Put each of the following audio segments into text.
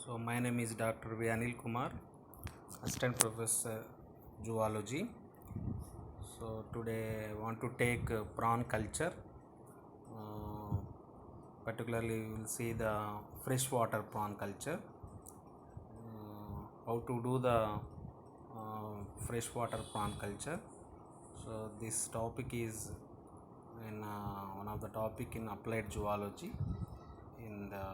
So my name is Dr. V. Anil Kumar, Assistant Professor Zoology. So today I want to take prawn culture. Uh, Particularly we will see the freshwater prawn culture. How to do the freshwater prawn culture. So this topic is in one of the topic in applied zoology in the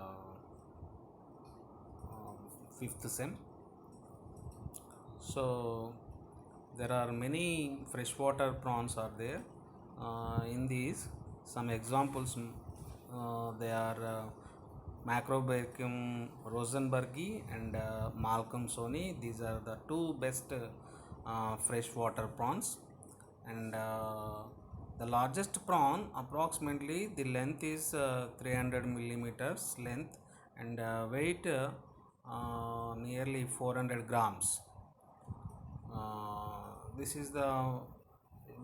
fifth sem. So there are many freshwater prawns are there. In these, some examples they are Macrobacum rosenbergi and malcolmsoni. These are the two best freshwater prawns, and the largest prawn, approximately the length is 300 millimeters length, and weight nearly 400 grams. This is the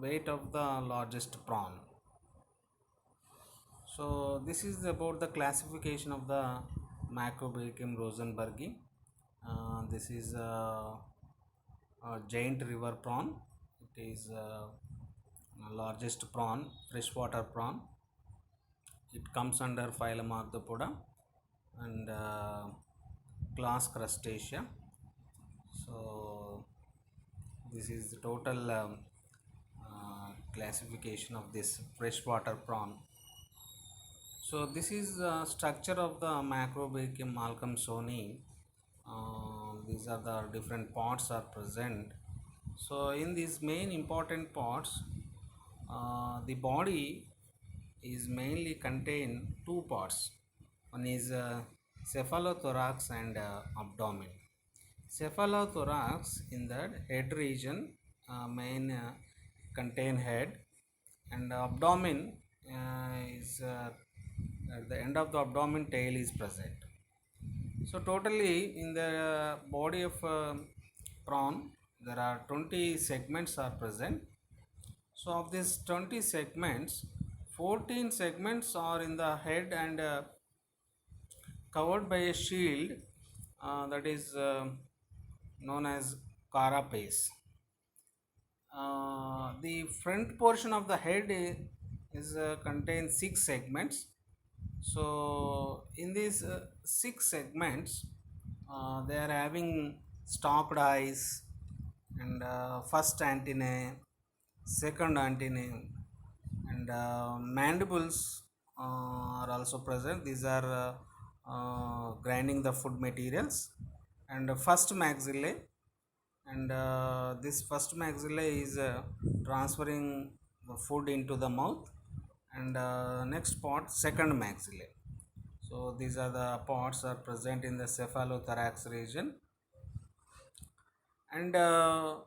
weight of the largest prawn. So this is about the classification of the Macrobacum rosenbergi. This is a giant river prawn. It is largest prawn, freshwater prawn. It comes under phylum Arthropoda and class Crustacea. So this is the total classification of this freshwater prawn. So this is the structure of the Macrobacum malcolmsoni. These are the different parts are present. So in these main important parts, the body is mainly contain two parts. One is cephalothorax and abdomen. Cephalothorax, in that head region, main contain head, and abdomen is at the end of the abdomen, tail is present. So totally in the body of prawn there are 20 segments are present. So of these 20 segments, 14 segments are in the head and covered by a shield that is known as carapace. The front portion of the head is contains 6 segments. So in these 6 segments, they are having stalked eyes and first antennae, second antennae, and mandibles are also present. These are grinding the food materials, and first maxillae, and this first maxillae is transferring the food into the mouth, and next part second maxillae. So these are the parts are present in the cephalothorax region, and the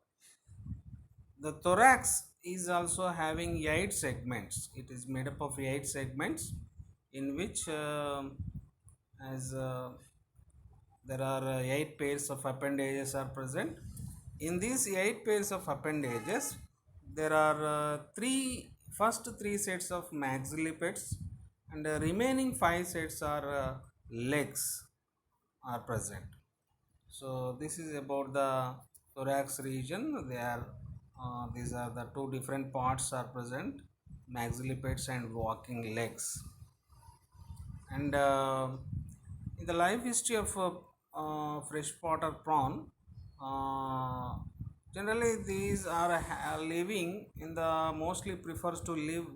thorax is also having 8 segments. It is made up of 8 segments, in which as there are 8 pairs of appendages are present. In these 8 pairs of appendages, there are first 3 sets of maxillipeds, and the remaining 5 sets are legs are present. So this is about the thorax region. These are the two different parts are present: maxillipeds and walking legs. And in the life history of freshwater prawn, uh, generally these are living in the mostly prefers to live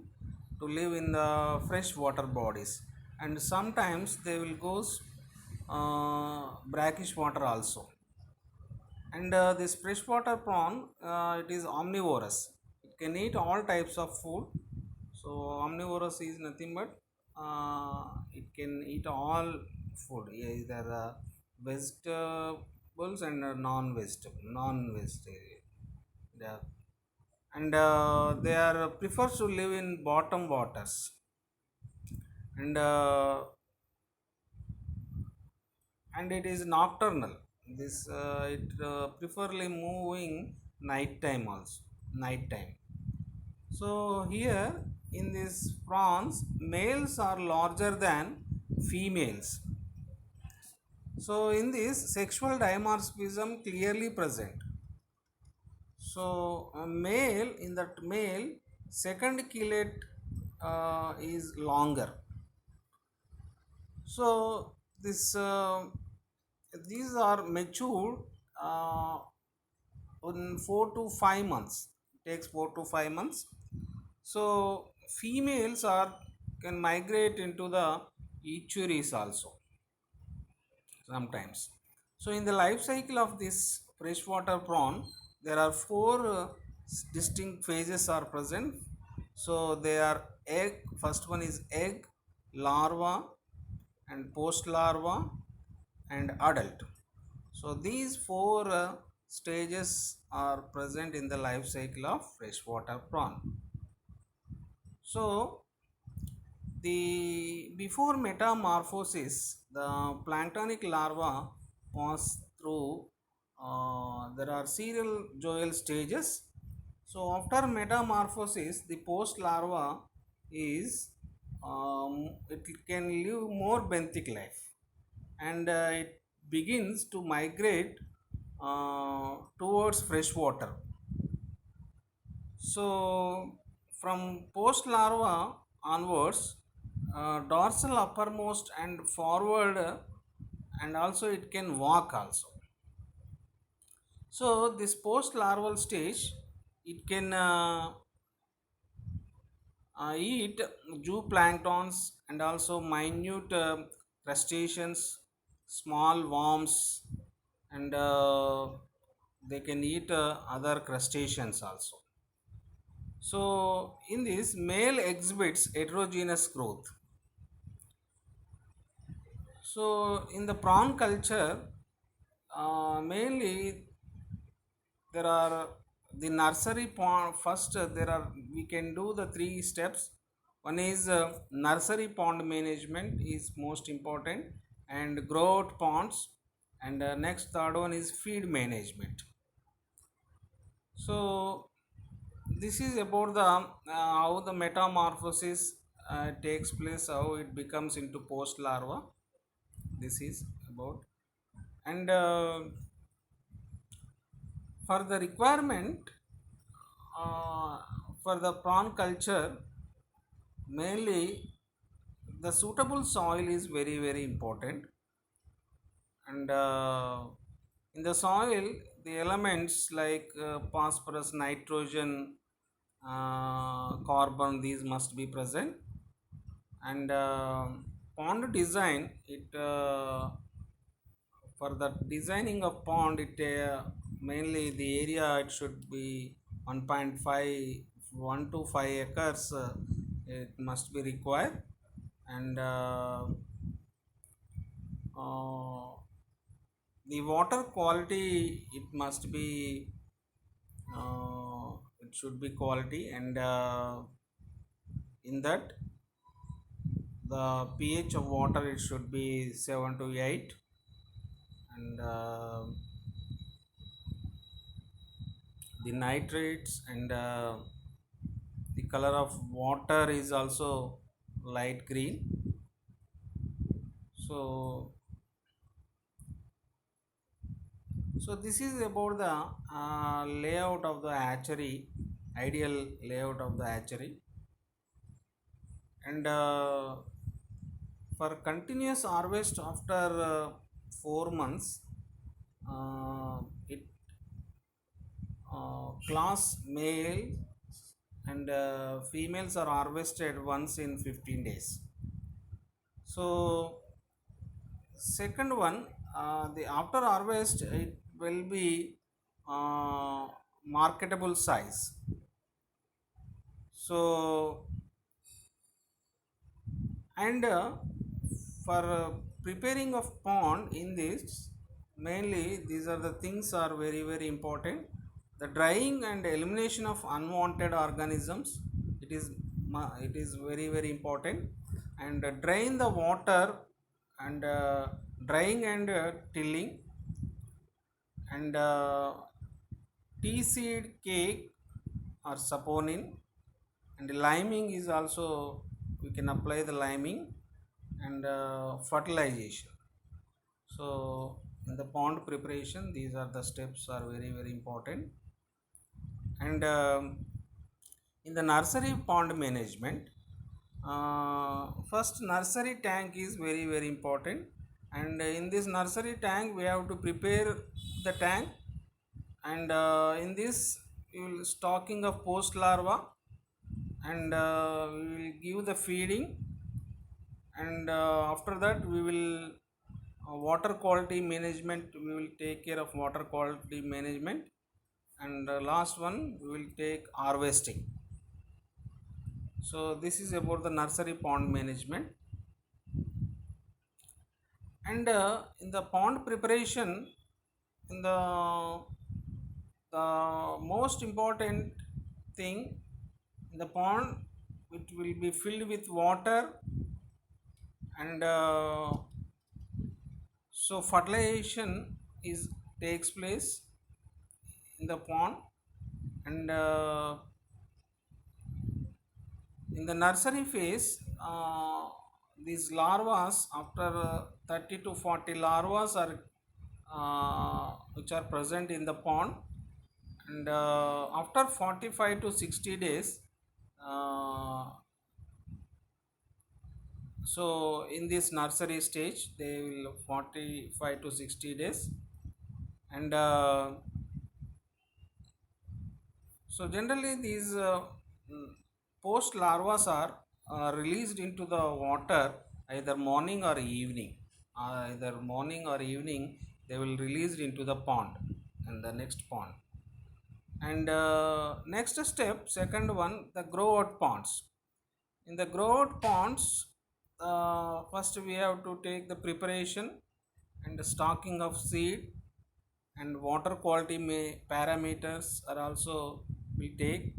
in the freshwater bodies, and sometimes they will go brackish water also. And this freshwater prawn, it is omnivorous. It can eat all types of food. So omnivorous is nothing but it can eat all food, either vegetables and non-vegetarian. Yeah. And they are prefers to live in bottom waters, and it is nocturnal. This it preferably moving night time also, night time. So here in these prawns, males are larger than females. So in this sexual dimorphism clearly present. So a male, in that male, second chelate is longer. So this these are matured uh, in 4 to 5 months. It takes 4 to 5 months. So females are can migrate into the estuaries also sometimes. So in the life cycle of this freshwater prawn, there are four distinct phases are present. So they are egg. First one is egg, larva, and post larva, and adult. So these four stages are present in the life cycle of freshwater prawn. So the before metamorphosis, the planktonic larva pass through. There are serial joil stages. So after metamorphosis, the post larva is it can live more benthic life, and it begins to migrate towards fresh water. So from post larva onwards, dorsal uppermost and forward, and also it can walk also. So this post larval stage, it can eat zooplanktons and also minute crustaceans, small worms, and they can eat other crustaceans also. So in this, male exhibits heterogeneous growth. So in the prawn culture, mainly there are the nursery pond. First, there are we can do the three steps. One is nursery pond management is most important, and grow out ponds, and next third one is feed management. So this is about the how the metamorphosis takes place, how it becomes into post larva. This is about, and for the requirement uh, for the prawn culture, mainly the suitable soil is very very important, and in the soil the elements like phosphorus, nitrogen, carbon, these must be present. And pond design, it for the designing of pond, it mainly the area it should be 1.5 1 to 5 acres, it must be required. And uh, the water quality, it must be it should be quality, and in that the pH of water, it should be 7 to 8, and the nitrates, and the color of water is also light green. So this is about the layout of the hatchery, ideal layout of the hatchery. And for continuous harvest after 4 months, it class male and females are harvested once in 15 days. So second one, the after harvest, it will be marketable size. So and for preparing of pond in this, mainly these are the things are very very important. The drying and elimination of unwanted organisms, it is very very important. And drain the water, and drying and tilling, and tea seed cake or saponin, and liming is also, we can apply the liming, and fertilization. So in the pond preparation, these are the steps are very important. And in the nursery pond management, first nursery tank is very important. And in this nursery tank we have to prepare the tank. And in this you will stocking of post larva. And we will give the feeding. And after that we will water quality management, we will take care of water quality management. And last one we will take harvesting. So this is about the nursery pond management. And in the pond preparation, in the most important thing, in the pond it will be filled with water. And so fertilization is takes place in the pond. And in the nursery phase, these larvas, after 30 to 40 larvas are which are present in the pond. And after 45 to 60 days, uh, so in this nursery stage they will 45 to 60 days. And so generally these mm, post larvas are released into the water either morning or evening. Either morning or evening they will released into the pond and the next pond. And next step, second one, the grow out ponds. In the grow out ponds, first we have to take the preparation and the stocking of seed. And water quality parameters are also we take.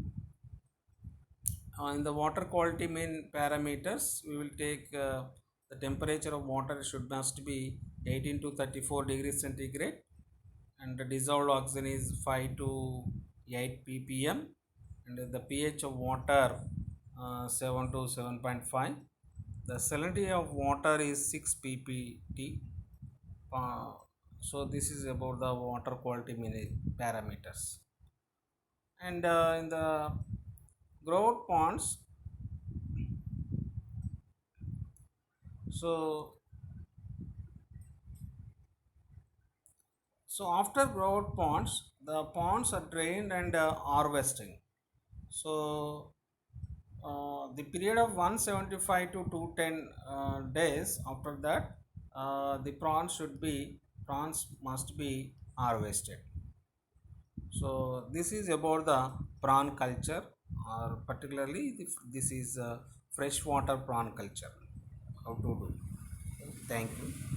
In the water quality main parameters we will take the temperature of water should must be 18 to 34 degrees centigrade. And the dissolved oxygen is 5 to 8 ppm. And the pH of water 7 to 7.5. The salinity of water is 6 ppt. uh, so this is about the water quality parameters. And in the grout ponds, so after grout ponds the ponds are drained and harvesting. So the period of 175 to 210 days after that, the prawns must be harvested. So this is about the prawn culture, or particularly this is freshwater prawn culture, how to do. Thank you.